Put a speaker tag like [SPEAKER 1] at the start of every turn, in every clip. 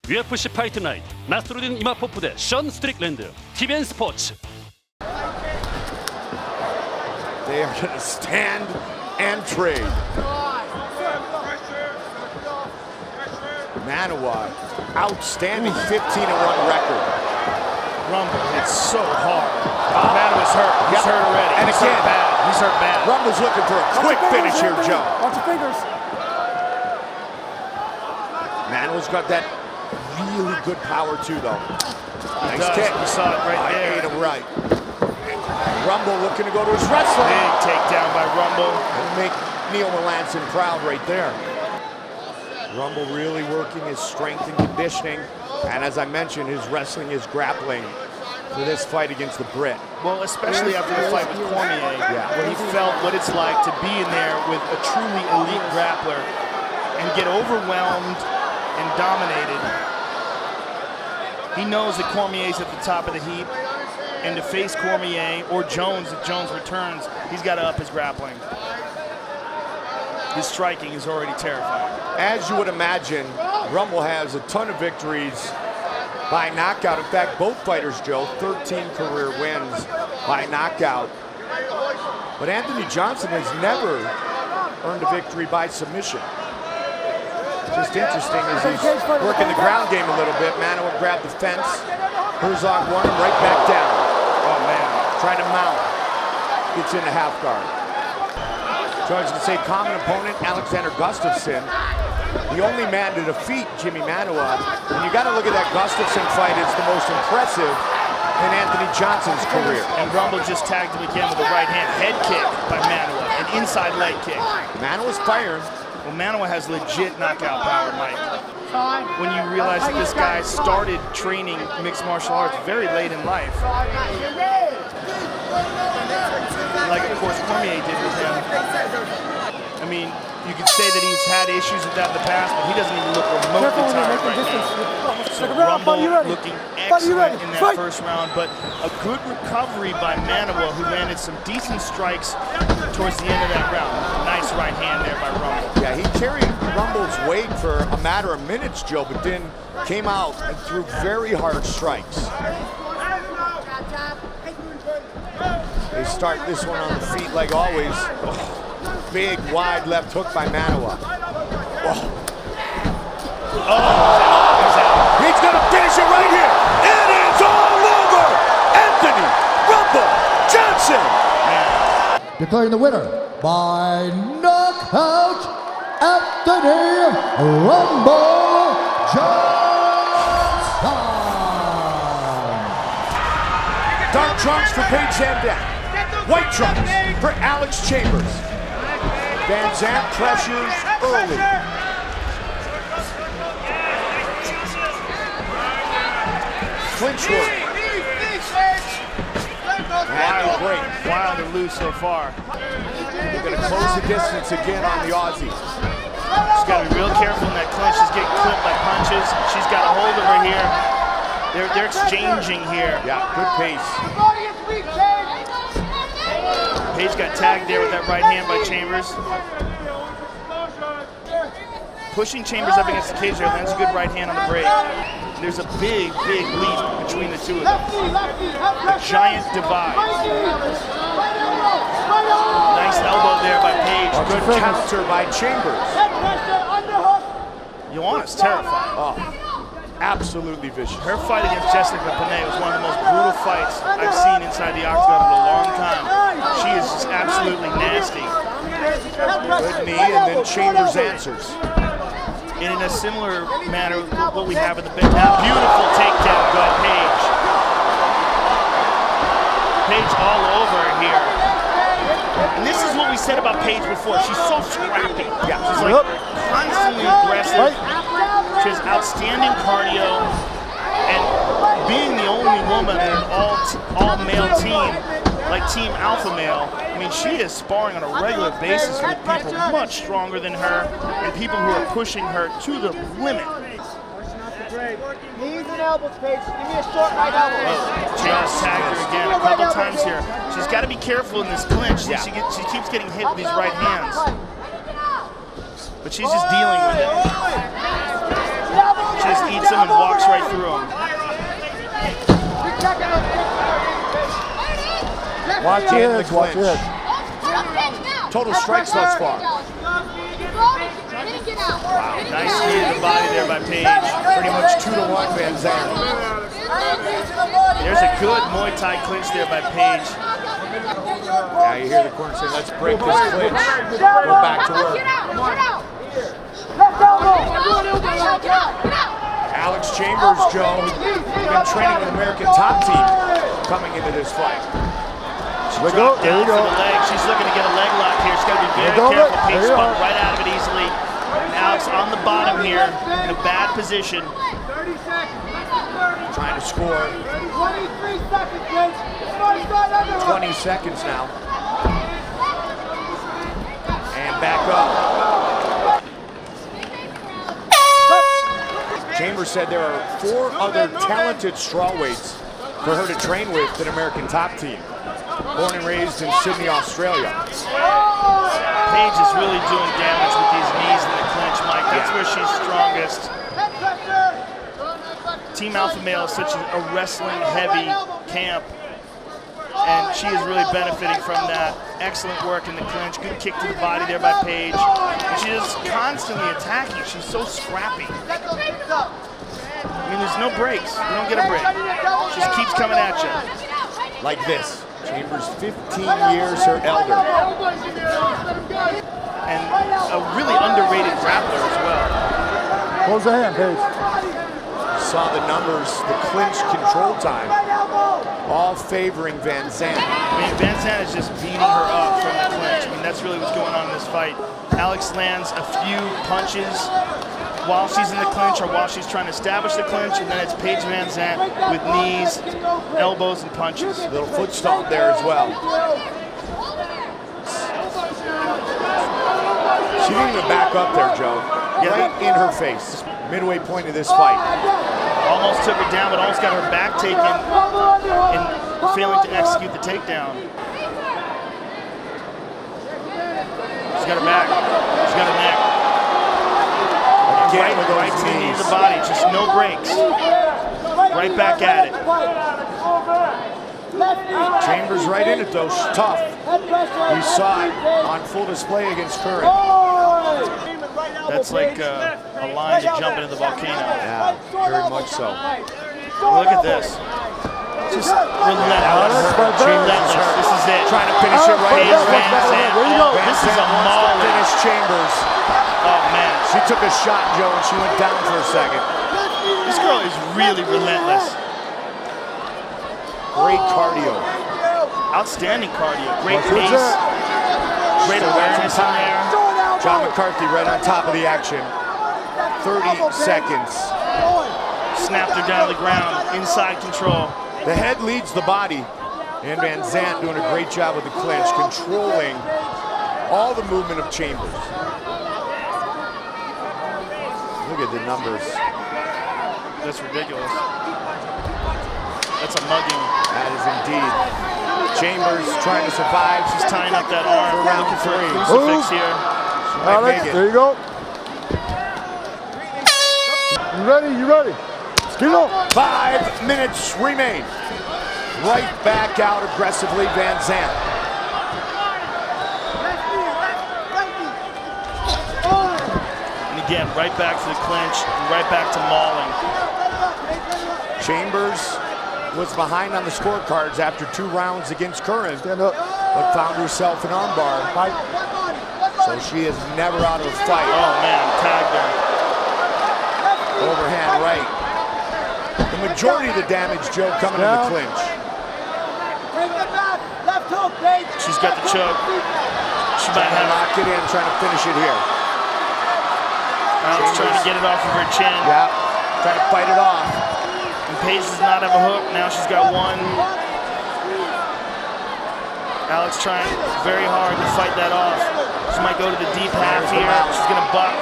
[SPEAKER 1] UFC 파이트 나이트 나스루딘 이마포프 대 션 스트릭랜드 TVN 스포츠.
[SPEAKER 2] They are going to stand and trade. Manawa, outstanding 15-1 record.
[SPEAKER 3] Rumble, it's so hard. Manawa's hurt. He's hurt already.
[SPEAKER 2] And
[SPEAKER 3] He's
[SPEAKER 2] again,
[SPEAKER 3] hurt bad. He's hurt bad.
[SPEAKER 2] Rumble's looking for a quick finish here, Joe.
[SPEAKER 4] Watch your fingers.
[SPEAKER 2] Manawa's got that really good power too, though. Nice
[SPEAKER 3] Does.
[SPEAKER 2] kick.
[SPEAKER 3] We saw it right there.
[SPEAKER 2] Ate him right. Rumble looking to go to his wrestling.
[SPEAKER 3] Big takedown by Rumble.
[SPEAKER 2] That'll make Neil Melanson proud right there. Rumble really working his strength and conditioning. And as I mentioned, his wrestling, his grappling for this fight against the Brit.
[SPEAKER 3] Well, especially after the fight with Cormier, where he felt what it's like to be in there with a truly elite grappler and get overwhelmed and dominated. He knows that Cormier's at the top of the heap, and to face Cormier or Jones, if Jones returns, he's got to up his grappling. His striking is already terrifying.
[SPEAKER 2] As you would imagine, Rumble has a ton of victories by knockout. In fact, both fighters, Joe, 13 career wins by knockout. But Anthony Johnson has never earned a victory by submission. Just interesting as he's working the ground game a little bit. Manawa grabbed the fence. Herzog won him right back down.
[SPEAKER 3] Oh, man.
[SPEAKER 2] Trying to mount. Gets into half guard. So I was going to say, common opponent, Alexander Gustafsson. The only man to defeat Jimmy Manawa. And you got to look at that Gustafsson fight. It's the most impressive in Anthony Johnson's career.
[SPEAKER 3] And Rumble just tagged him again with a right hand head kick by Manawa, an inside leg kick.
[SPEAKER 2] Manawa's firing.
[SPEAKER 3] Well, Manawa has legit knockout power, Mike. When you realize that this guy started training mixed martial arts very late in life. Like, of course, Cormier did with him. I mean, you could say that he's had issues with that in the past, but he doesn't even look remotely tired right now. So Rumble looking excellent in that first round, but a good recovery by Manawa, who landed some decent strikes towards the end of that round. Nice right hand there by Rumble.
[SPEAKER 2] Yeah, he carried Rumble's weight for a matter of minutes, Joe, but then came out and threw very hard strikes. They start this one on the feet like always. Big, wide left hook by Manawa. Whoa.
[SPEAKER 3] Oh, he's out.
[SPEAKER 2] He's going to finish it right here. It is all over. Anthony Rumble Johnson.
[SPEAKER 5] Declaring the winner by knockout, Anthony Rumble Johnson.
[SPEAKER 2] Dark trunks for Paige Van Dam. White trunks for Alex Chambers. Van Zandt pressures early. Clinch work.
[SPEAKER 3] Wild and loose so far.
[SPEAKER 2] They're going to close the distance again on the Aussie.
[SPEAKER 3] She's got to be real careful in that clinch. She's getting clipped by punches. She's got a hold of her here. They're exchanging here.
[SPEAKER 2] Yeah, good pace.
[SPEAKER 3] Paige got tagged there with that right hand by Chambers. Pushing Chambers up against the cage there, lands a good right hand on the break. There's a big, big leap between the two of them. A giant divide. Nice elbow there by Paige.
[SPEAKER 2] Good counter by Chambers.
[SPEAKER 3] Joanna's terrifying.
[SPEAKER 2] Oh, absolutely vicious.
[SPEAKER 3] Her fight against Jessica Panay was one of the most brutal fights I've seen inside the octagon in a long time. She is just absolutely nasty.
[SPEAKER 2] Good knee, and then Chambers answers.
[SPEAKER 3] And in a similar manner, what we have in the bench now. Beautiful takedown by Paige. Paige all over here. And this is what we said about Paige before. She's so scrappy.
[SPEAKER 2] Yeah.
[SPEAKER 3] She's like constantly aggressive. She has outstanding cardio. And being the only woman in an all-male team, like Team Alpha Male, I mean, she is sparring on a regular basis with people much stronger than her and people who are pushing her to the limit.
[SPEAKER 4] Knees and elbows, Paige. Give me a short right elbow.
[SPEAKER 3] Chambers tagged her again a couple times here. She's got to be careful in this clinch.
[SPEAKER 2] Yeah.
[SPEAKER 3] She keeps getting hit with these right hands. But she's just dealing with it. punches, eats them, and walks right through them.
[SPEAKER 2] Watch in the clinch. Total strikes thus far.
[SPEAKER 3] Wow, nice knee to the body there by Page.
[SPEAKER 2] Pretty much 2-1 Van Zandt.
[SPEAKER 3] There's a good Muay Thai clinch there by Page.
[SPEAKER 2] Now you hear the corner say, let's break this clinch. Go back to work. Alex Chambers, Joe, been training with American top team coming into this fight.
[SPEAKER 3] There you go. The leg. She's looking to get a leg lock here. She's got to be very careful. Page spun right out of it easily. And Alex on the bottom here in a bad position.
[SPEAKER 2] Trying to score. 20 seconds now. And back up. Chambers said there are 4 other talented strawweights for her to train with than American top team. Born and raised in Sydney, Australia.
[SPEAKER 3] Page is really doing damage with these knees in the clinch, Mike. That's where she's strongest. Team Alpha Male is such a wrestling-heavy camp, and she is really benefiting from that. Excellent work in the clinch. Good kick to the body there by Page. And she is constantly attacking. She's so scrappy. I mean, there's no breaks. You don't get a break. She just keeps coming at you.
[SPEAKER 2] Like this. Chambers 15 years her elder.
[SPEAKER 3] And a really underrated grappler as well.
[SPEAKER 5] Close the hand, Page.
[SPEAKER 2] Saw the numbers, the clinch control time, all favoring Van Zandt.
[SPEAKER 3] I mean, Van Zandt is just beating her up from the clinch. I mean, that's really what's going on in this fight. Alex lands a few punches while she's in the clinch or while she's trying to establish the clinch, and then it's Paige Van Zandt with knees, elbows, and punches.
[SPEAKER 2] Little foot stomp there as well. She didn't even back up there, Joe. Right in her face. Midway point of this fight.
[SPEAKER 3] Almost took her down, but almost got her back taken in failing to execute the takedown. She's got her back. She's got her neck.
[SPEAKER 2] Again with
[SPEAKER 3] Right
[SPEAKER 2] those
[SPEAKER 3] to the knee
[SPEAKER 2] knees.
[SPEAKER 3] of the body, just no breaks. Right back at it.
[SPEAKER 2] Chambers right in it though, she's tough. We saw it on full display against Curran.
[SPEAKER 3] That's like a line to jump into the volcano.
[SPEAKER 2] Yeah, very much so.
[SPEAKER 3] Look at this. Just relentless. Relentless. This is it.
[SPEAKER 2] Trying to finish it right
[SPEAKER 3] Paige
[SPEAKER 2] here.
[SPEAKER 3] Van Zandt. Oh, this is a mauling.
[SPEAKER 2] Finish Chambers.
[SPEAKER 3] Oh, man.
[SPEAKER 2] She took a shot, Joe, and she went down for a second.
[SPEAKER 3] This girl is really relentless.
[SPEAKER 2] Great cardio.
[SPEAKER 3] Outstanding cardio. Great pace. Great awareness in there.
[SPEAKER 2] John McCarthy right on top of the action. 30 seconds.
[SPEAKER 3] Snapped her down to the ground. Inside control.
[SPEAKER 2] The head leads the body. And Van Zandt doing a great job with the clinch, controlling all the movement of Chambers. Look at the numbers.
[SPEAKER 3] That's ridiculous. That's a mugging.
[SPEAKER 2] That is indeed. Chambers trying to survive.
[SPEAKER 3] She's tying up that arm.
[SPEAKER 2] For round
[SPEAKER 3] Looking for a
[SPEAKER 2] 3.
[SPEAKER 3] crucifix here.
[SPEAKER 2] Alex,
[SPEAKER 5] There you go. You ready? You ready? Get up.
[SPEAKER 2] 5 minutes remain. Right back out aggressively, Van Zandt.
[SPEAKER 3] And again, right back to the clinch, and right back to mauling.
[SPEAKER 2] Chambers was behind on the scorecards after 2 rounds against Curran,
[SPEAKER 5] Stand up.
[SPEAKER 2] but found herself an armbar. So she is never out of a fight.
[SPEAKER 3] Oh man, tagged her.
[SPEAKER 2] Overhand right. The majority of the damage, Joe, coming in the clinch.
[SPEAKER 3] She's got the choke. She might
[SPEAKER 2] Trying to
[SPEAKER 3] have
[SPEAKER 2] lock it in, trying to finish it here.
[SPEAKER 3] Alex trying to get it off of her chin.
[SPEAKER 2] Yeah, trying to fight it off.
[SPEAKER 3] And Paige does not have a hook. Now she's got one. Alex trying very hard to fight that off. She might go to the deep half here. She's gonna buck.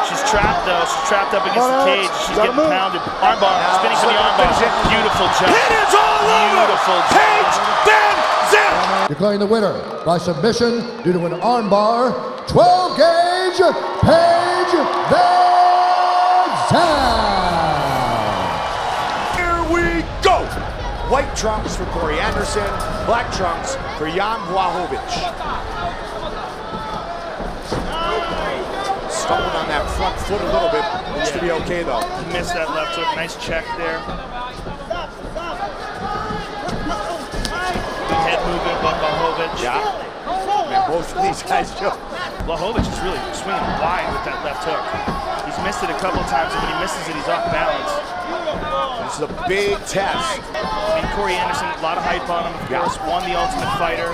[SPEAKER 3] She's trapped though. She's trapped up against the cage. She's getting pounded. Armbar, spinning for the armbar. Beautiful jump.
[SPEAKER 2] It is all over!
[SPEAKER 3] Beautiful jump.
[SPEAKER 2] Paige Van Zandt!
[SPEAKER 5] Declaring the winner by submission due to an armbar, 12 gauge, Paige Van Zandt.
[SPEAKER 2] White trunks for Corey Anderson, black trunks for Jan Blachowicz. Stumbled on that front foot a little bit. Looks to be okay though.
[SPEAKER 3] He missed that left hook. Nice check there. Good head movement by Blachowicz.
[SPEAKER 2] Yeah. Man, both of these guys, Joe.
[SPEAKER 3] Blachowicz is really swinging wide with that left hook. He's missed it a couple of times, and when he misses it, he's off balance.
[SPEAKER 2] This is a big test.
[SPEAKER 3] I mean, Corey Anderson, a lot of hype on him, of course, won the Ultimate Fighter,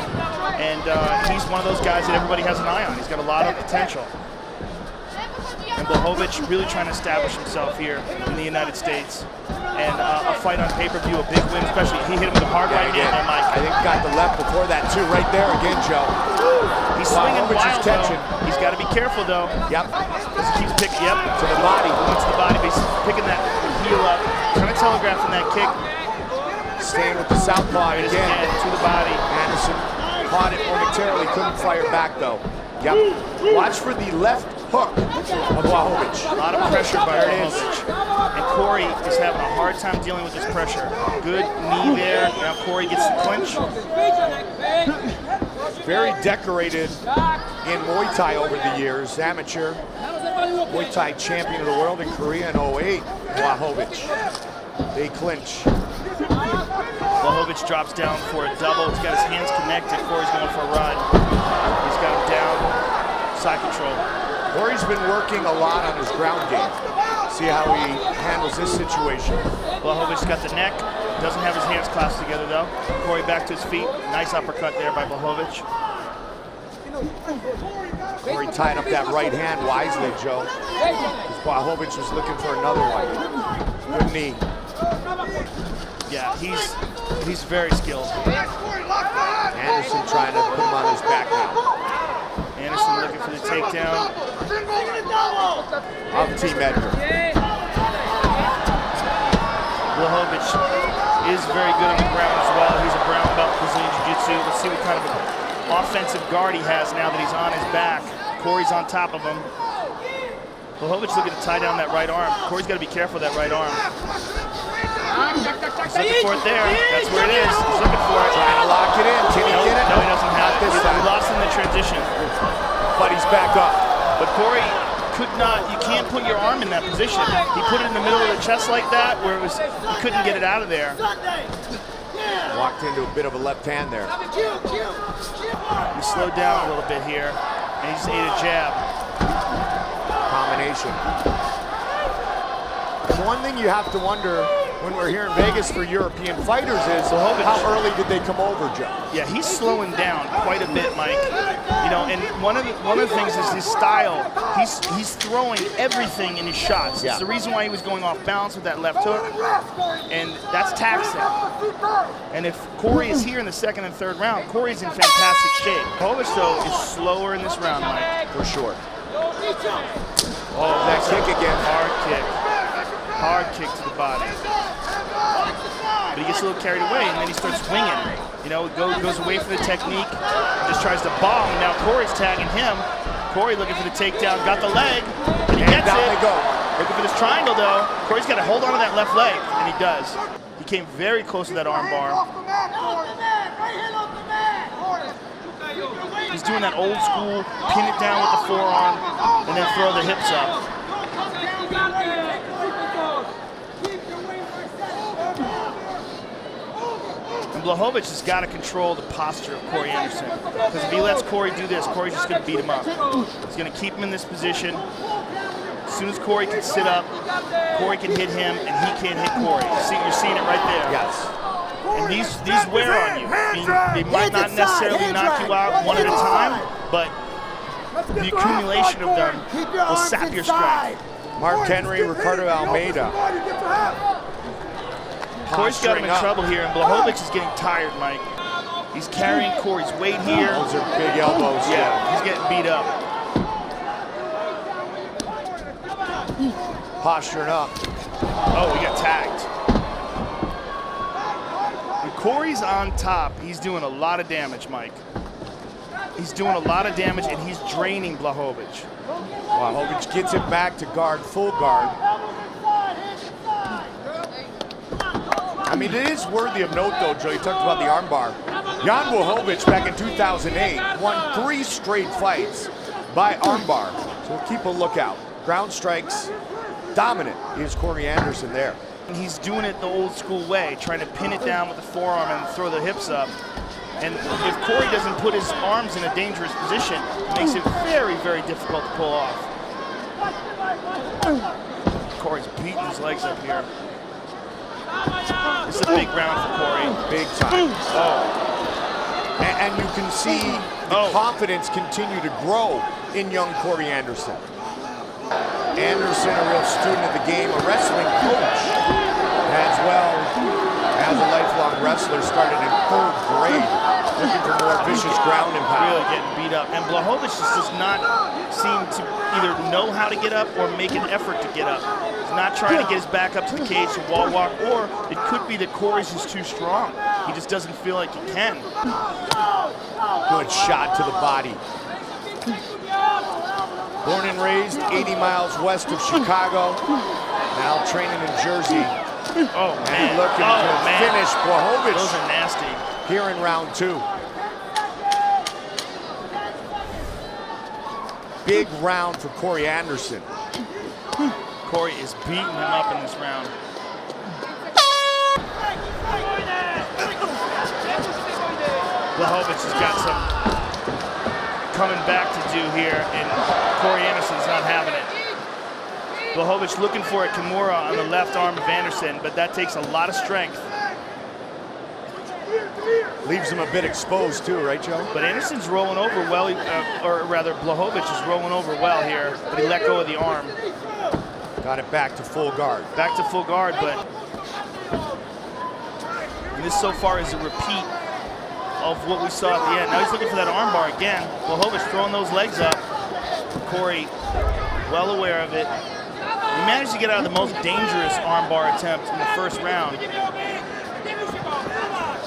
[SPEAKER 3] and he's one of those guys that everybody has an eye on. He's got a lot of potential. And Blachowicz really trying to establish himself here in the United States. And a fight on pay-per-view, a big win, especially he hit him with a hard right hand there, Mike.
[SPEAKER 2] I think got the left before that too, right there again, Joe.
[SPEAKER 3] He's swinging wild,
[SPEAKER 2] catching.
[SPEAKER 3] though. He's got to be careful, though.
[SPEAKER 2] Yep.
[SPEAKER 3] Because he keeps picking,
[SPEAKER 2] To the body.
[SPEAKER 3] to the body, but he's picking that heel up, kind of telegraphing that kick.
[SPEAKER 2] Staying with the southpaw again.
[SPEAKER 3] To the body.
[SPEAKER 2] Anderson caught it momentarily, couldn't fire back though. Yep. Watch for the left hook of Blachowicz.
[SPEAKER 3] A lot of pressure by Blachowicz. And Corey is having a hard time dealing with this pressure. Good knee there. Now Corey gets the clinch.
[SPEAKER 2] Very decorated in Muay Thai over the years. Amateur Muay Thai champion of the world in Korea in 08. Blachowicz. They clinch.
[SPEAKER 3] Blachowicz drops down for a double. He's got his hands connected. Corey's going for a run. He's got him down. Side control.
[SPEAKER 2] Corey's been working a lot on his ground game. See how he handles this situation.
[SPEAKER 3] Blachowicz got the neck. Doesn't have his hands clasped together though. Corey back to his feet. Nice uppercut there by Blachowicz.
[SPEAKER 2] Corey tied up that right hand wisely, Joe. Because Blachowicz was looking for another one. Good knee.
[SPEAKER 3] Yeah, he's very skilled.
[SPEAKER 2] Anderson trying to put him on his back now.
[SPEAKER 3] Anderson looking for the takedown.
[SPEAKER 2] Of Team Edgar.
[SPEAKER 3] Blachowicz is very good on the ground as well. He's a brown belt in Brazilian Jiu-Jitsu. Let's see what kind of an offensive guard he has now that he's on his back. Corey's on top of him. Blachowicz looking to tie down that right arm. Corey's got to be careful of that right arm. He's looking for it there. That's where it is. He's looking for it.
[SPEAKER 2] Trying to lock it in. Can he get it?
[SPEAKER 3] No, he doesn't have it.
[SPEAKER 2] This time.
[SPEAKER 3] He lost in the transition.
[SPEAKER 2] But he's back up.
[SPEAKER 3] But Corey could not, you can't put your arm in that position. He put it in the middle of the chest like that where it was, he couldn't get it out of there.
[SPEAKER 2] Walked into a bit of a left hand there.
[SPEAKER 3] He slowed down a little bit here, and he just ate a jab.
[SPEAKER 2] Combination. The one thing you have to wonder when we're here in Vegas for European fighters is how early did they come over, Joe?
[SPEAKER 3] Yeah, he's slowing down quite a bit, Mike. You know, and one of the things is his style. He's throwing everything in his shots.
[SPEAKER 2] Yeah.
[SPEAKER 3] It's the reason why he was going off balance with that left hook, and that's taxing. And if Corey is here in the second and third round, Corey's in fantastic shape. Blachowicz, though, is slower in this round, Mike.
[SPEAKER 2] For sure. Oh, that kick again.
[SPEAKER 3] Hard kick. Hard kick to the body. But he gets a little carried away, and then he starts swinging. You know, goes away from the technique, just tries to bomb. Now Corey's tagging him. Corey looking for the takedown, got the leg, and he gets
[SPEAKER 2] down
[SPEAKER 3] it.
[SPEAKER 2] they go.
[SPEAKER 3] Looking for this triangle, though. Corey's got to hold on to that left leg, and he does. He came very close to that arm bar. He's doing that old school, pin it down with the forearm, and then throw the hips up. And Blachowicz has got to control the posture of Corey Anderson. Because if he lets Corey do this, Corey's just going to beat him up. He's going to keep him in this position. As soon as Corey can sit up, Corey can hit him, and he can't hit Corey. You're seeing it right there.
[SPEAKER 2] Yes.
[SPEAKER 3] And these wear on you. I mean, they might not necessarily knock you out one at a time, but the accumulation of them will sap your strength.
[SPEAKER 2] Mark Henry, Ricardo Almeida.
[SPEAKER 3] Corey's got him in trouble here, and Blachowicz is getting tired, Mike. He's carrying Corey's weight here.
[SPEAKER 2] Those are big elbows.
[SPEAKER 3] Yeah, he's getting beat up.
[SPEAKER 2] Posturing up.
[SPEAKER 3] Oh, he got tagged. When Corey's on top, he's doing a lot of damage, Mike. He's doing a lot of damage, and he's draining Blachowicz.
[SPEAKER 2] Blachowicz gets it back to guard, full guard. I mean, it is worthy of note, though, Joe. You talked about the armbar. Jan Blachowicz, back in 2008, won 3 straight fights by armbar. So keep a lookout. Ground strikes, dominant is Corey Anderson there.
[SPEAKER 3] He's doing it the old school way, trying to pin it down with the forearm and throw the hips up. And if Corey doesn't put his arms in a dangerous position, it makes it very, very difficult to pull off. Corey's beating his legs up here. This is a big round for Corey.
[SPEAKER 2] Big time. And you can see the confidence continue to grow in young Corey Anderson. Anderson, a real student of the game, a wrestling coach, as well as a lifelong wrestler, started in 3rd grade, looking for more vicious ground and power.
[SPEAKER 3] Really getting beat up. And Blachowicz just does not seem to either know how to get up or make an effort to get up. He's not trying to get his back up to the cage to wall walk, or it could be that Corey's just too strong. He just doesn't feel like he can.
[SPEAKER 2] Good shot to the body. Born and raised 80 miles west of Chicago, now training in Jersey.
[SPEAKER 3] Oh, man.
[SPEAKER 2] And looking to finish Blachowicz.
[SPEAKER 3] Those are nasty.
[SPEAKER 2] Here in round 2. Big round for Corey Anderson.
[SPEAKER 3] Corey is beating him up in this round. Blachowicz has got some coming back to do here, and Corey Anderson's not having it. Blachowicz looking for a Kimura on the left arm of Anderson, but that takes a lot of strength.
[SPEAKER 2] Leaves him a bit exposed too, right, Joe?
[SPEAKER 3] But Anderson's rolling over well, or rather Blachowicz is rolling over well here, but he let go of the arm.
[SPEAKER 2] Got it back to full guard.
[SPEAKER 3] Back to full guard, but this so far is a repeat of what we saw at the end. Now he's looking for that armbar again. Blachowicz throwing those legs up. Corey, well aware of it. He managed to get out of the most dangerous armbar attempt in the first round.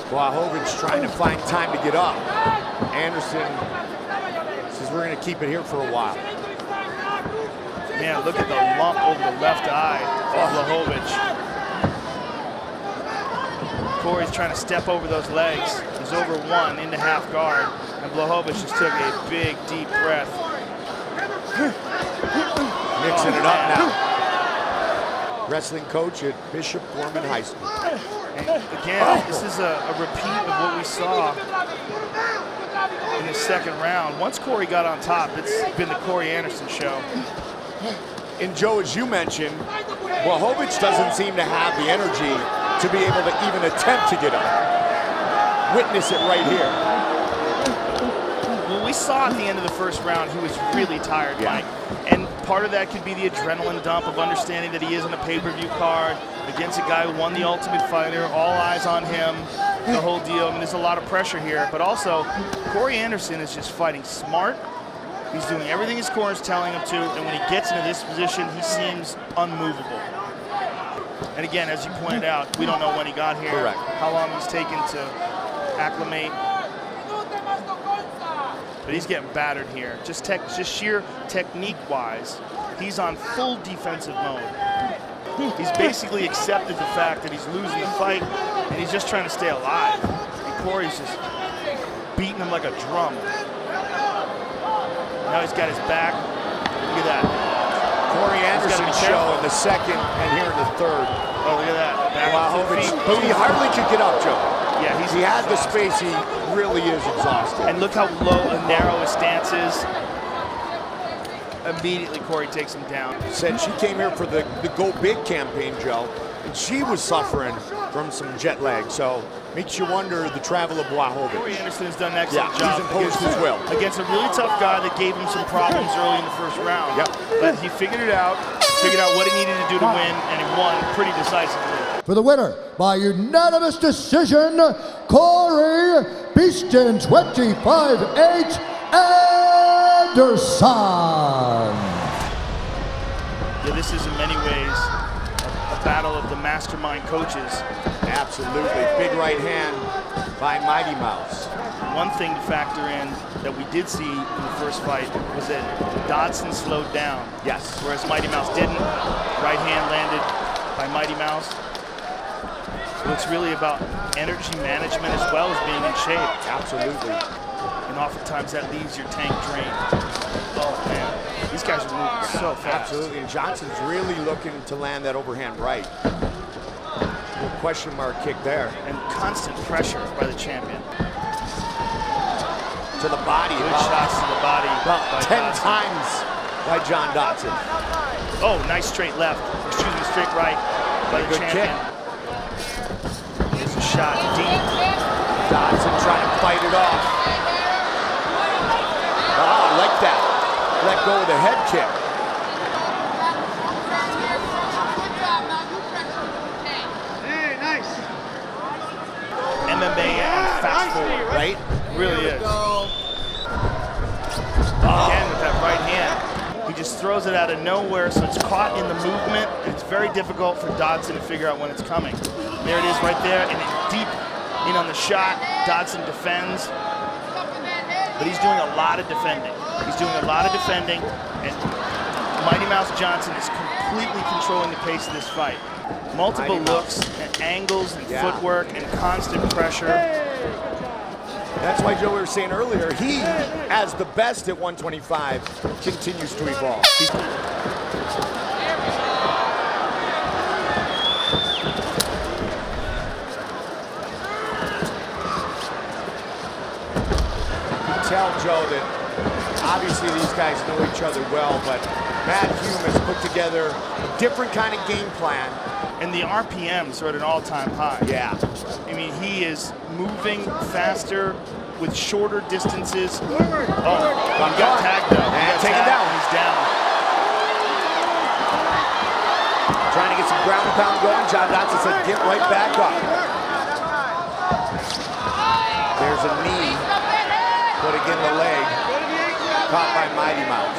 [SPEAKER 2] Blachowicz trying to find time to get up. Anderson says we're going to keep it here for a while.
[SPEAKER 3] Man, look at the lump over the left eye of Blachowicz. Corey's trying to step over those legs. He's over one into half guard, and Blachowicz just took a big, deep breath.
[SPEAKER 2] Mixing it up now. Wrestling coach at Bishop Gorman High School.
[SPEAKER 3] And again, this is a repeat of what we saw in the second round. Once Corey got on top, it's been the Corey Anderson show.
[SPEAKER 2] And Joe, as you mentioned, Blachowicz doesn't seem to have the energy to be able to even attempt to get up. Witness it right here.
[SPEAKER 3] Well, we saw at the end of the first round he was really tired, Mike. And part of that could be the adrenaline dump of understanding that he is on a pay-per-view card against a guy who won the Ultimate Fighter, all eyes on him, the whole deal. I mean, there's a lot of pressure here. But also, Corey Anderson is just fighting smart. He's doing everything his corner's telling him to, and when he gets into this position, he seems unmovable. And again, as you pointed out, we don't know when he got here,
[SPEAKER 2] correct,
[SPEAKER 3] how long he's taken to acclimate. But he's getting battered here. Just sheer technique-wise, he's on full defensive mode. He's basically accepted the fact that he's losing the fight, and he's just trying to stay alive. And Corey's just beating him like a drum. Now he's got his back. Look at that.
[SPEAKER 2] Corey Anderson's show in the second and here in the third.
[SPEAKER 3] Oh, look at that.
[SPEAKER 2] But he hardly could get up, Joe.
[SPEAKER 3] Yeah,
[SPEAKER 2] he had the space. He really is exhausted.
[SPEAKER 3] And look how low and narrow his stance is. Immediately, Corey takes him down.
[SPEAKER 2] Said she came here for the Go Big campaign, Joe, and she was suffering from some jet lag. So makes you wonder the travel of Blachowicz.
[SPEAKER 3] Corey Anderson has done an excellent job.
[SPEAKER 2] He's imposed his will
[SPEAKER 3] against a really tough guy that gave him some problems early in the first round. But he figured out what he needed to do to win, and he won pretty decisively.
[SPEAKER 5] For the winner by unanimous decision, Corey Beaston 25-8 Anderson.
[SPEAKER 3] Yeah, this is in many ways a battle of the mastermind coaches.
[SPEAKER 2] Absolutely. Big right hand by Mighty Mouse.
[SPEAKER 3] One thing to factor in that we did see in the first fight was that Dodson slowed down.
[SPEAKER 2] Yes.
[SPEAKER 3] Whereas Mighty Mouse didn't. Right hand landed by Mighty Mouse. So it's really about energy management as well as being in shape.
[SPEAKER 2] Absolutely.
[SPEAKER 3] And oftentimes that leaves your tank drained. Oh man, these guys are moving so fast.
[SPEAKER 2] Absolutely, and Johnson's really looking to land that overhand right. Little question mark kick there.
[SPEAKER 3] And constant pressure by the champion.
[SPEAKER 2] To the body.
[SPEAKER 3] Good shots to the body.
[SPEAKER 2] About 10
[SPEAKER 3] Dodson.
[SPEAKER 2] times by John Dodson.
[SPEAKER 3] Oh, nice straight left. Excuse me, straight right by the
[SPEAKER 2] Good
[SPEAKER 3] champion. Here's a shot deep.
[SPEAKER 2] Dodson trying to fight it off. Oh, I like that. Let go of the head kick.
[SPEAKER 3] MMA and fast forward,
[SPEAKER 2] Right?
[SPEAKER 3] really is. Again with that right hand. He just throws it out of nowhere, so it's caught in the movement. It's very difficult for Dodson to figure out when it's coming. There it is right there, and then deep in on the shot. Dodson defends, but he's doing a lot of defending. He's doing a lot of defending, and Mighty Mouse Johnson is completely controlling the pace of this fight. Multiple looks and angles and footwork and constant pressure.
[SPEAKER 2] That's why, Joe, we were saying earlier, he, as the best at 125, continues to evolve. You can tell, Joe, that obviously these guys know each other well, but Matt Hume has put together a different kind of game plan.
[SPEAKER 3] And the RPMs are at an all-time high.
[SPEAKER 2] Yeah.
[SPEAKER 3] I mean, he is moving faster with shorter distances. Oh, he got tagged though.
[SPEAKER 2] And take it down.
[SPEAKER 3] He's down.
[SPEAKER 2] Trying to get some ground and pound going. John Dodson said, get right back up. There's a knee put against the leg. Caught by Mighty Mouse.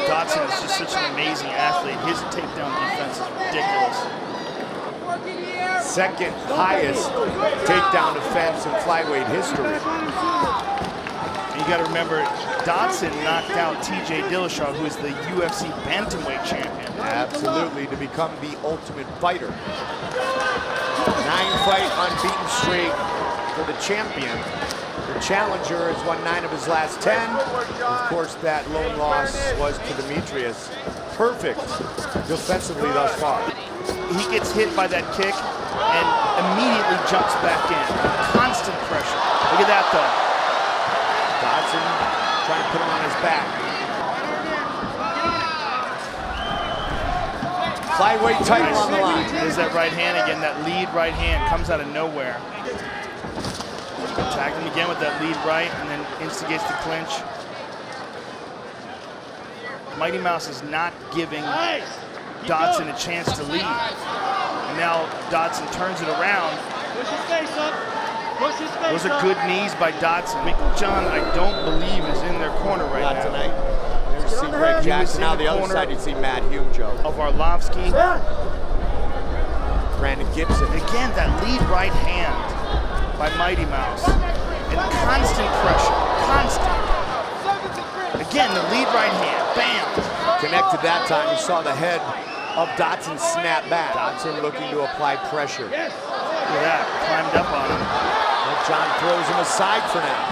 [SPEAKER 3] Dodson is just such an amazing athlete. His takedown defense is ridiculous.
[SPEAKER 2] Second highest takedown defense in flyweight history.
[SPEAKER 3] And you got to remember, Dodson knocked out TJ Dillashaw, who is the UFC bantamweight champion.
[SPEAKER 2] Absolutely, to become the ultimate fighter. 9-fight unbeaten streak for the champion. The challenger has won 9 of his last 10. Of course, that lone loss was to Demetrius. Perfect defensively thus far.
[SPEAKER 3] He gets hit by that kick and immediately jumps back in. Constant pressure. Look at that, though.
[SPEAKER 2] Dodson trying to put him on his back. Flyweight title on the line.
[SPEAKER 3] There's that right hand again. That lead right hand comes out of nowhere. Attack him again with that lead right and then instigates the clinch. Mighty Mouse is not giving Dodson a chance to lead. And now Dodson turns it around.
[SPEAKER 4] Push his face up. Push his face
[SPEAKER 3] Those are
[SPEAKER 4] up.
[SPEAKER 3] good knees by Dodson. John, I don't believe is in their corner right
[SPEAKER 2] Not
[SPEAKER 3] now.
[SPEAKER 2] tonight. There's see Greg Jackson. Now the other
[SPEAKER 3] corner
[SPEAKER 2] side, you see Matt Hume, Joe.
[SPEAKER 3] Of Arlovsky.
[SPEAKER 2] Brandon Gibson.
[SPEAKER 3] Again, that lead right hand by Mighty Mouse. And constant pressure. Constant. Again, the lead right hand. Bam!
[SPEAKER 2] Connected that time. You saw the head of Dodson snap back. Dodson looking to apply pressure.
[SPEAKER 3] Look at that. Climbed up on him.
[SPEAKER 2] But John throws him aside for now.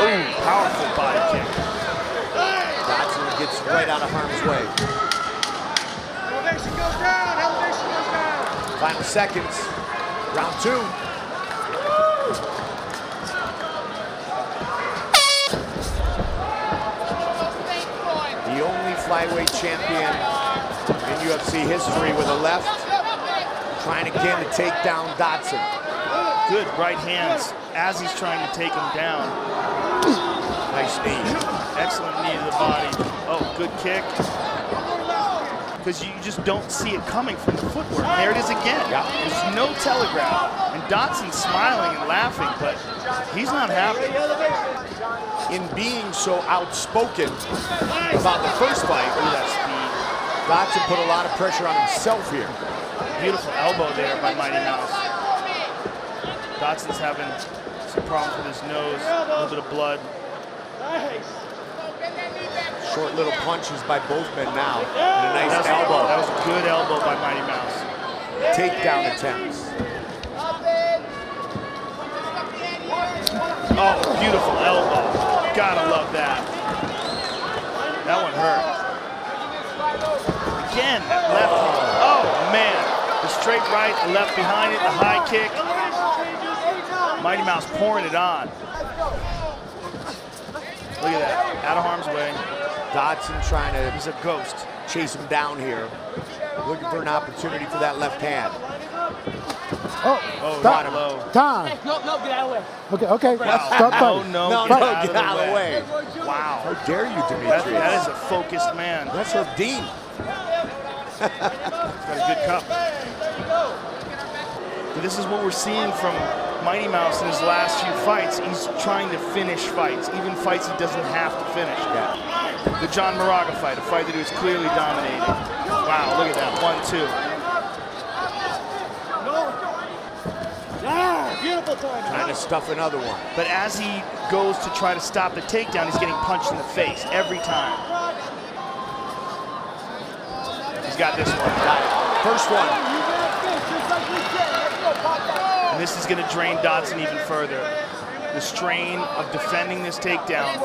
[SPEAKER 3] Oh, powerful body kick.
[SPEAKER 2] Dodson gets right out of harm's way.
[SPEAKER 4] Elevation goes down. Elevation goes down.
[SPEAKER 2] Final seconds. Round 2. The only flyweight champion in UFC history with a left, trying again to take down Dodson.
[SPEAKER 3] Good right hands as he's trying to take him down.
[SPEAKER 2] Nice knee.
[SPEAKER 3] Excellent knee to the body. Oh, good kick. Because you just don't see it coming from the footwork. There it is again.
[SPEAKER 2] Yeah.
[SPEAKER 3] There's no telegraph. And Dodson's smiling and laughing, but he's not happy.
[SPEAKER 2] In being so outspoken about the first fight,
[SPEAKER 3] Look at that speed.
[SPEAKER 2] Dodson put a lot of pressure on himself here.
[SPEAKER 3] Beautiful elbow there by Mighty Mouse. Dodson's having some problems with his nose, a little bit of blood.
[SPEAKER 2] Short little punches by both men now. And a nice elbow.
[SPEAKER 3] That was a good elbow by Mighty Mouse.
[SPEAKER 2] takedown attempts.
[SPEAKER 3] Oh, beautiful elbow. Gotta love that. That one hurt. Again, that left. Oh, man. The straight right, the left behind it, the high kick. Mighty Mouse pouring it on. Look at that. Out of harm's way.
[SPEAKER 2] Dodson trying to
[SPEAKER 3] He's a ghost.
[SPEAKER 2] chase him down here. Looking for an opportunity for that left hand.
[SPEAKER 3] Oh,
[SPEAKER 2] got him.
[SPEAKER 3] low.
[SPEAKER 5] Time.
[SPEAKER 4] No, get out of the way.
[SPEAKER 5] Okay. Let's start
[SPEAKER 3] No,
[SPEAKER 5] fighting.
[SPEAKER 3] no,
[SPEAKER 2] No,
[SPEAKER 3] get
[SPEAKER 2] no,
[SPEAKER 3] out of
[SPEAKER 2] get
[SPEAKER 3] the
[SPEAKER 2] out of the way.
[SPEAKER 3] Wow.
[SPEAKER 2] How dare you, Demetrius?
[SPEAKER 3] That is a focused man.
[SPEAKER 2] That's Herb Dean.
[SPEAKER 3] Got a good cup. But this is what we're seeing from Mighty Mouse in his last few fights. He's trying to finish fights, even fights he doesn't have to finish.
[SPEAKER 2] Yeah.
[SPEAKER 3] The John Moraga fight, a fight that he was clearly dominating. Wow, look at that, 1-2.
[SPEAKER 4] Beautiful time.
[SPEAKER 2] Trying to stuff another one.
[SPEAKER 3] But as he goes to try to stop the takedown, he's getting punched in the face every time. He's got this one.
[SPEAKER 2] Got it. First one.
[SPEAKER 3] And this is going to drain Dodson even further. The strain of defending this takedown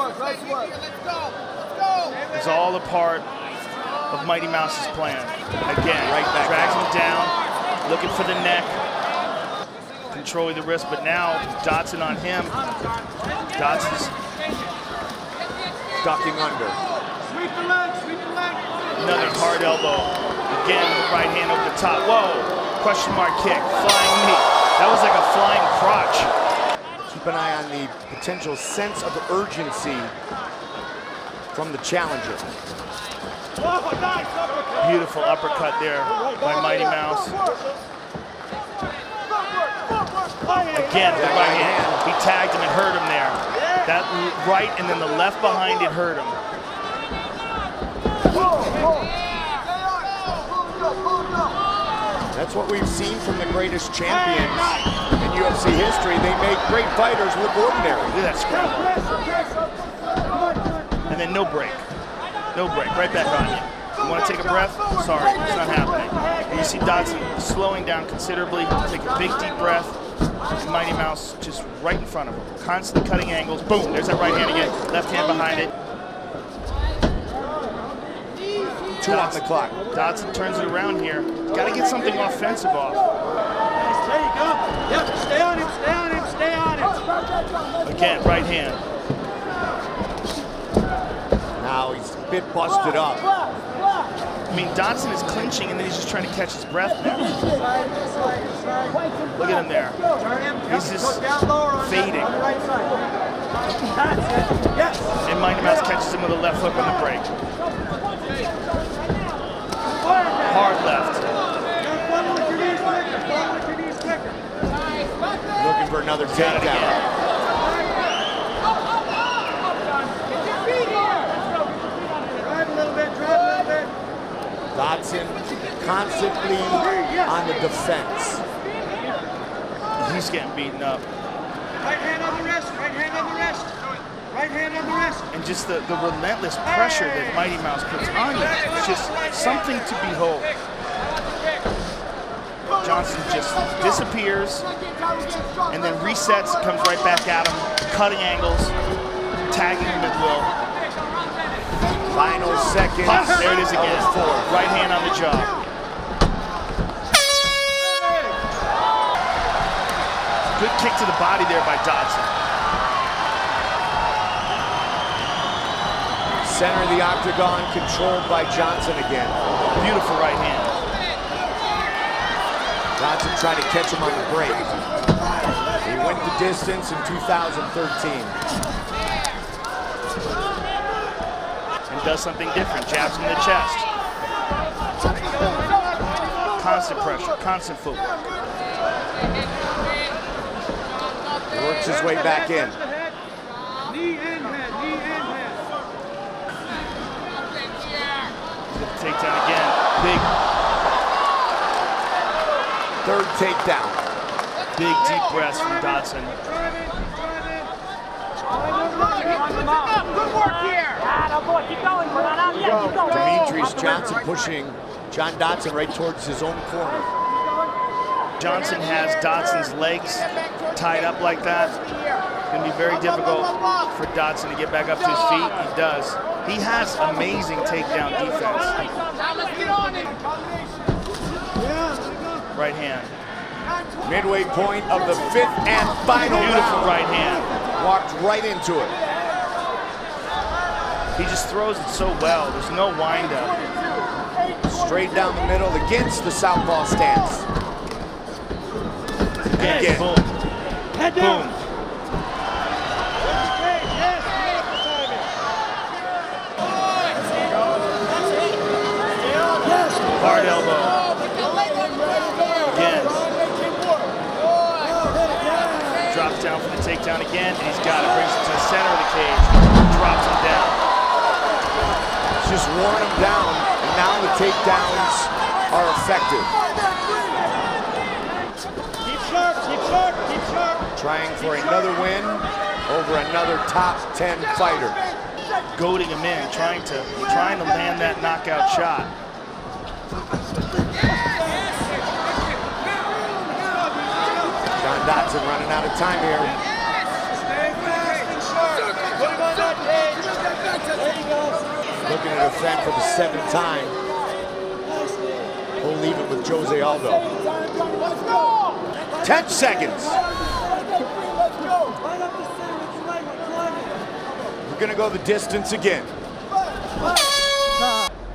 [SPEAKER 3] is all a part of Mighty Mouse's plan. Again,
[SPEAKER 2] Right back
[SPEAKER 3] drags
[SPEAKER 2] down.
[SPEAKER 3] him down, looking for the neck, controlling the wrist, but now Dodson on him. Dodson's
[SPEAKER 2] Ducking under.
[SPEAKER 4] Sweep the leg, sweep the leg.
[SPEAKER 3] another hard elbow. Again, the right hand over the top. Whoa, question mark kick, flying knee. That was like a flying crotch.
[SPEAKER 2] Keep an eye on the potential sense of urgency from the challenger.
[SPEAKER 3] Beautiful uppercut there by Mighty Mouse. Again, the right hand. He tagged him and hurt him there. That right and then the left behind it hurt him.
[SPEAKER 2] That's what we've seen from the greatest champions in UFC history. They make great fighters look ordinary.
[SPEAKER 3] Look at that scramble. And then no break. No break. Right back on you. You want to take a breath? Sorry, it's not happening. And you see Dodson slowing down considerably. Take a big deep breath. And Mighty Mouse just right in front of him. Constantly cutting angles. Boom, there's that right hand again. Left hand behind it.
[SPEAKER 2] 2 on the clock.
[SPEAKER 3] Dodson turns it around here. Got to get something offensive off.
[SPEAKER 4] There you go. Yep, stay on him, stay on him, stay on him.
[SPEAKER 3] Again, right hand.
[SPEAKER 2] Now he's a bit busted up.
[SPEAKER 3] I mean, Dodson is clinching and then he's just trying to catch his breath now. Look at him there. He's just fading. And Mighty Mouse catches him with a left hook on the break. Hard left.
[SPEAKER 2] Looking for another takedown. Dodson constantly on the defense.
[SPEAKER 3] He's getting beaten up.
[SPEAKER 4] Right hand on the wrist, right hand on the wrist. Right hand on the wrist.
[SPEAKER 3] And just the relentless pressure that Mighty Mouse puts on you. It's just something to behold. Johnson just disappears and then resets, comes right back at him, cutting angles, tagging him at will.
[SPEAKER 2] Final seconds.
[SPEAKER 3] Pop, there it is again.
[SPEAKER 2] of the fourth.
[SPEAKER 3] Right hand on the jaw. Good kick to the body there by Dodson.
[SPEAKER 2] Center of the octagon controlled by Johnson again.
[SPEAKER 3] Beautiful right hand.
[SPEAKER 2] Johnson tried to catch him on the break. He went the distance in 2013.
[SPEAKER 3] And does something different. Jabs him in the chest. Constant pressure, constant footwork.
[SPEAKER 2] He works his way back in.
[SPEAKER 4] Knee and head, knee and head.
[SPEAKER 3] Takedown again. Big,
[SPEAKER 2] Third takedown.
[SPEAKER 3] big deep breaths from Dodson.
[SPEAKER 4] Good work here. Boy, keep going, keep going.
[SPEAKER 2] Demetrius Johnson pushing John Dodson right towards his own corner.
[SPEAKER 3] Johnson has Dodson's legs tied up like that. It's going to be very difficult for Dodson to get back up to his feet. He does. He has amazing takedown defense. Right hand.
[SPEAKER 2] Midway point of the 5th and final
[SPEAKER 3] Beautiful
[SPEAKER 2] round.
[SPEAKER 3] right hand.
[SPEAKER 2] Walked right into it.
[SPEAKER 3] He just throws it so well. There's no wind-up.
[SPEAKER 2] Straight down the middle against the southpaw stance.
[SPEAKER 3] Again, boom.
[SPEAKER 4] Head down.
[SPEAKER 3] Boom. Hard elbow. Again. Drops down for the takedown again, and he's got it. Brings it to the center of the cage. Drops him down.
[SPEAKER 2] Just worn him down, and now the takedowns are effective.
[SPEAKER 4] Keep sharp, keep sharp, keep sharp.
[SPEAKER 2] Trying for another win over another top 10 fighter.
[SPEAKER 3] Goading him in, trying to land that knockout shot.
[SPEAKER 2] John Dodson running out of time here. Looking to defend for the 7th time. We'll leave it with Jose Aldo. 10 seconds. We're gonna go the distance again.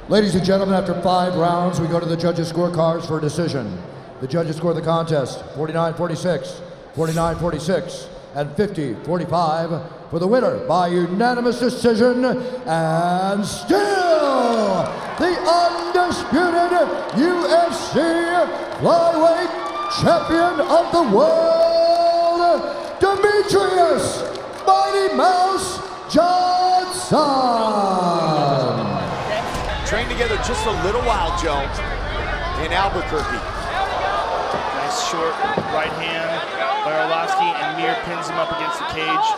[SPEAKER 5] Ladies and gentlemen, after 5 rounds, we go to the judges' scorecards for a decision. The judges score the contest 49-46, 49-46, and 50-45 for the winner by unanimous decision, and still the undisputed UFC flyweight champion of the world, Dimitris Mighty Mouse Johnson.
[SPEAKER 2] Trained together just a little while, Joe, in Albuquerque.
[SPEAKER 3] Nice short right hand by Arlovsky, and Mir pins him up against the cage.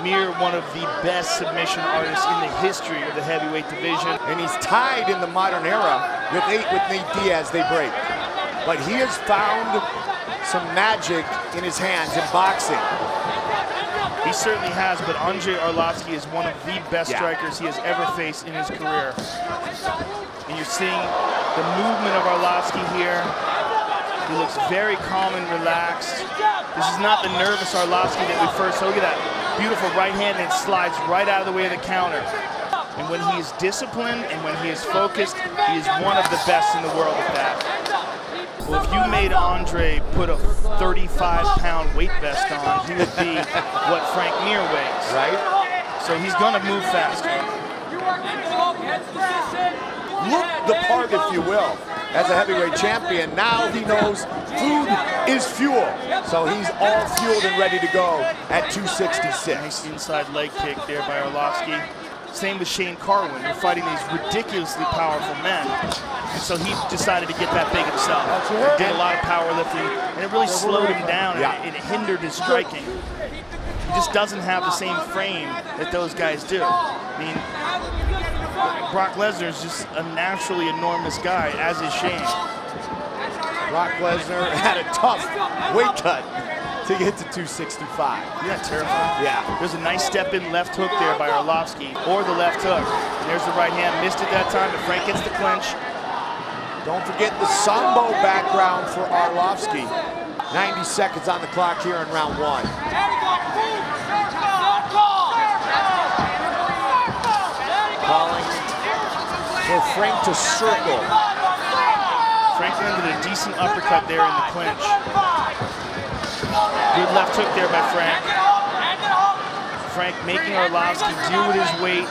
[SPEAKER 3] Mir, one of the best submission artists in the history of the heavyweight division.
[SPEAKER 2] And he's tied in the modern era with Nate Diaz, they break. But he has found some magic in his hands in boxing.
[SPEAKER 3] He certainly has, but Andrei Arlovsky is one of the best strikers he has ever faced in his career. And you're seeing the movement of Arlovsky here. He looks very calm and relaxed. This is not the nervous Arlovsky that we first saw. Look at that beautiful right hand that slides right out of the way of the counter. And when he is disciplined and when he is focused, he is one of the best in the world at that. Well, if you made Andre put a 35-pound weight vest on, he would be what Frank Mir weighs.
[SPEAKER 2] Right?
[SPEAKER 3] So he's gonna move faster.
[SPEAKER 2] Look the part, if you will, as a heavyweight champion. Now he knows food is fuel. So he's all fueled and ready to go at 266.
[SPEAKER 3] Nice inside leg kick there by Arlovsky. Same with Shane Carwin. They're fighting these ridiculously powerful men. And so he decided to get that big himself. Did a lot of powerlifting, and it really slowed him down, and it hindered his striking. He just doesn't have the same frame that those guys do. I mean, Brock Lesnar is just a naturally enormous guy, as is Shane.
[SPEAKER 2] Brock Lesnar had a tough weight cut to get to 265.
[SPEAKER 3] Yeah, terrifying.
[SPEAKER 2] Yeah.
[SPEAKER 3] There's a nice step in left hook there by Arlovsky, or the left hook. And there's the right hand, missed it that time, but Frank gets the clinch.
[SPEAKER 2] Don't forget the Sambo background for Arlovsky. 90 seconds on the clock here in round 1. Calling for Frank to circle.
[SPEAKER 3] Frank landed a decent uppercut there in the clinch. Good left hook there by Frank. Frank making Arlovsky deal with his weight.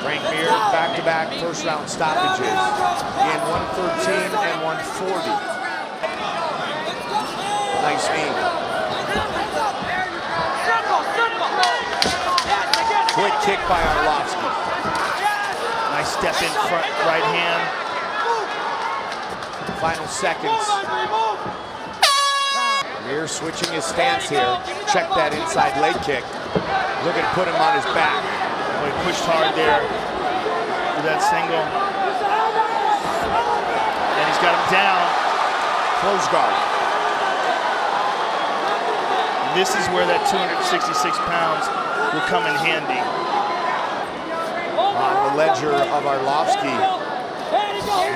[SPEAKER 2] Frank Mir, back-to-back first-round stoppages in 113 and 140. Nice knee. Quick kick by Arlovsky.
[SPEAKER 3] Nice step in front, right hand.
[SPEAKER 2] Final seconds. Mir switching his stance here. Check that inside leg kick. Looking to put him on his back.
[SPEAKER 3] Boy, pushed hard there with that single. And he's got him down.
[SPEAKER 2] close guard.
[SPEAKER 3] This is where that 266 pounds will come in handy.
[SPEAKER 2] On the ledger of Arlovsky,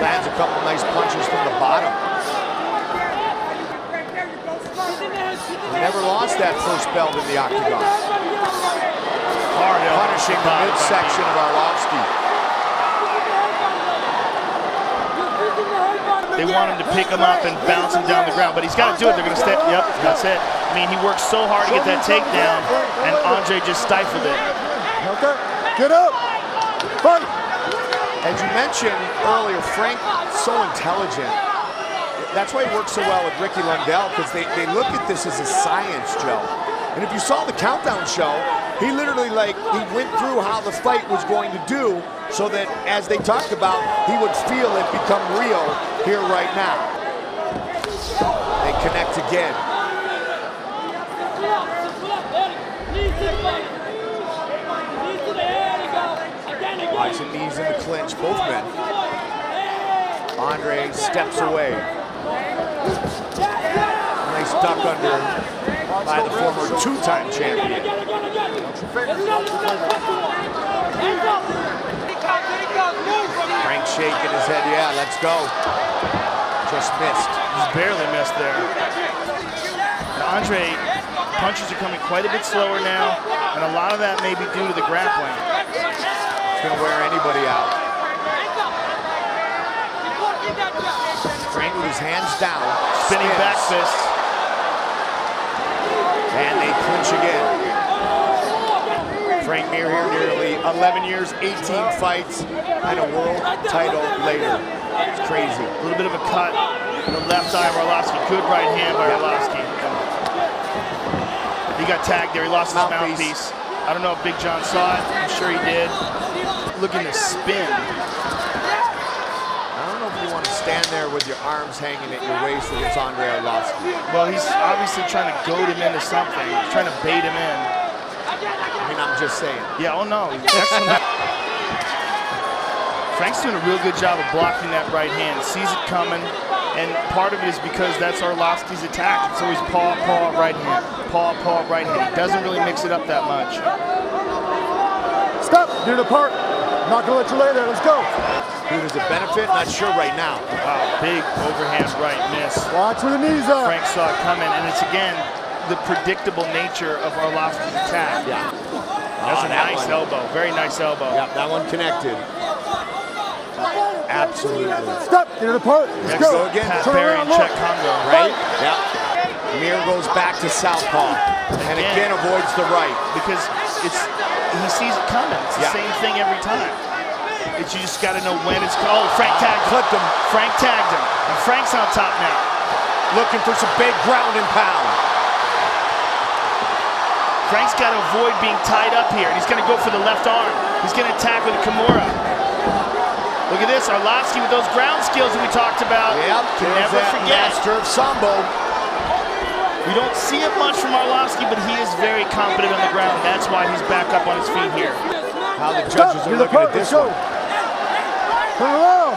[SPEAKER 2] lands a couple nice punches from the bottom. He never lost that first belt in the octagon.
[SPEAKER 3] Hard
[SPEAKER 2] Punishing the midsection of Arlovsky.
[SPEAKER 3] They want him to pick him up and bounce him down the ground, but he's got to do it. They're going to step. Yep, that's it. I mean, he worked so hard to get that takedown, and Andre just stifled it.
[SPEAKER 2] Okay, get up. Fight. As you mentioned earlier, Frank, so intelligent. That's why he works so well with Ricky Lundell, because they look at this as a science, Joe. And if you saw the countdown show, he literally he went through how the fight was going to do so that as they talked about, he would feel it become real here right now. They connect again. Eyes and knees in the clinch, both men. Andre steps away. Nice duck under by the former two-time champion. Frank shaking his head, yeah, let's go. Just missed.
[SPEAKER 3] He's barely missed there. Now, Andre, punches are coming quite a bit slower now, and a lot of that may be due to the grappling.
[SPEAKER 2] It's gonna wear anybody out. Frank with his hands down.
[SPEAKER 3] Spinning
[SPEAKER 2] spins.
[SPEAKER 3] back fist.
[SPEAKER 2] And they clinch again. Frank Mir here nearly 11 years, 18 fights, and a world title later. It's crazy.
[SPEAKER 3] A little bit of a cut in the left eye of Arlovsky. Good right hand by Arlovsky. He got tagged there. He lost his mouthpiece. I don't know if Big John saw it. I'm sure he did. Looking to spin.
[SPEAKER 2] I don't know if you want to stand there with your arms hanging at your waist against Andrei Arlovsky.
[SPEAKER 3] Well, he's obviously trying to goad him into something. He's trying to bait him in.
[SPEAKER 2] I mean, I'm just saying.
[SPEAKER 3] Yeah, oh no. Excellent. Frank's doing a real good job of blocking that right hand. Sees it coming, and part of it is because that's Arlovsky's attack. It's always paw, paw, right hand. Paw, paw, right hand. He doesn't really mix it up that much.
[SPEAKER 5] Stop, get it apart. Not gonna let you lay there, let's go.
[SPEAKER 2] Who does it benefit? Not sure right now.
[SPEAKER 3] Wow, big overhand right miss.
[SPEAKER 5] Watch where the knees are.
[SPEAKER 3] Frank saw it coming, and it's again the predictable nature of Arlovsky's attack.
[SPEAKER 2] Yeah.
[SPEAKER 3] That's a nice elbow, very nice elbow.
[SPEAKER 2] Yeah, that one connected. Absolutely.
[SPEAKER 5] Stop, get it apart.
[SPEAKER 3] Let's go again. Pat Barry and Czech Congo,
[SPEAKER 2] right? Yeah. Mir goes back to southpaw, and again avoids the right.
[SPEAKER 3] Because he sees it coming. It's the same thing every time. You just got to know when it's called. Frank tagged him.
[SPEAKER 2] Clipped him.
[SPEAKER 3] Frank tagged him. And Frank's on top now.
[SPEAKER 2] Looking for some big ground and pound.
[SPEAKER 3] Frank's got to avoid being tied up here. He's going to go for the left arm. He's going to attack with a Kimura. Look at this, Arlovsky with those ground skills that we talked about.
[SPEAKER 2] Yep,
[SPEAKER 3] can never forget.
[SPEAKER 2] Master of Sambo.
[SPEAKER 3] We don't see it much from Arlovsky, but he is very competent on the ground. That's why he's back up on his feet here.
[SPEAKER 2] How the judges are looking at this one.
[SPEAKER 5] Turn around.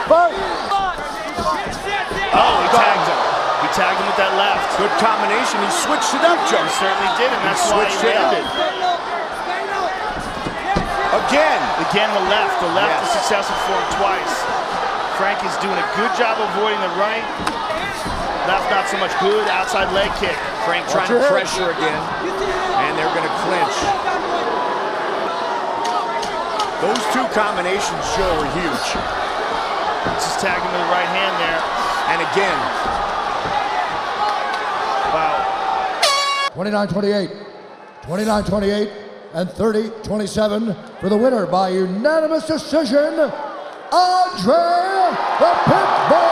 [SPEAKER 5] Fight.
[SPEAKER 3] Oh, he tagged him. He tagged him with that left.
[SPEAKER 2] Good combination. He switched it up, Joe.
[SPEAKER 3] He certainly did, and that's why he landed. Again, the left. The left is successful for him twice. Frank is doing a good job avoiding the right. Left not so much good. Outside leg kick.
[SPEAKER 2] Frank trying to pressure again, and they're going to clinch. Those two combinations, Joe, are huge.
[SPEAKER 3] Just tagged him with the right hand there.
[SPEAKER 2] And again.
[SPEAKER 3] Wow.
[SPEAKER 5] 29-28, 29-28, and 30-27 for the winner by unanimous decision, Andre the Pitbull